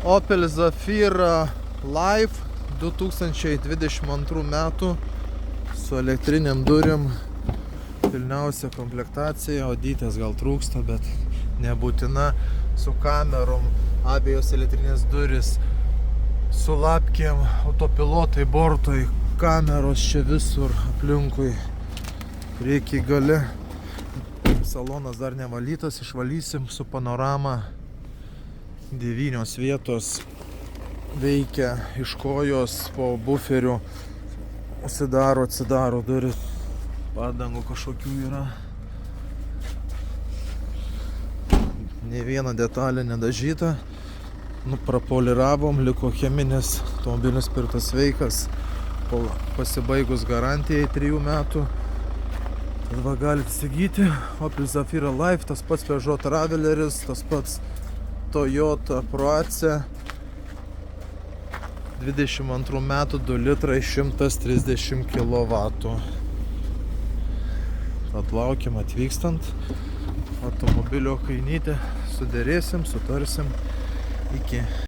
Opel Zafira Life 2022 metų su elektriniam durim, pilniausia komplektacija, odytės gal trūksta, bet nebūtina, su kamerom, abiejos elektrinės duris, su lapkėm, autopilotai, bortai, kameros čia visur aplinkui, prieky gale. Salonas dar nevalytas, išvalysim su panorama. 9 vietos veikia iš kojos, po buferiu atsidaro duris. Padangų kažkokių yra. Nė viena detalė nedažyta. Prapoliravom, liko cheminis, automobilis pirktas sveikas. Pasibaigus garantijai 3 metų. Tad va galite įsigyti Opel Zafira Life, tas pats Peugeot Traveleris, tas pats Toyota Proace. 22 metų, 2 litrai, 130 kW. Tad laukiam atvykstant. Automobilio kainytę suderėsim, sutarsim. Iki.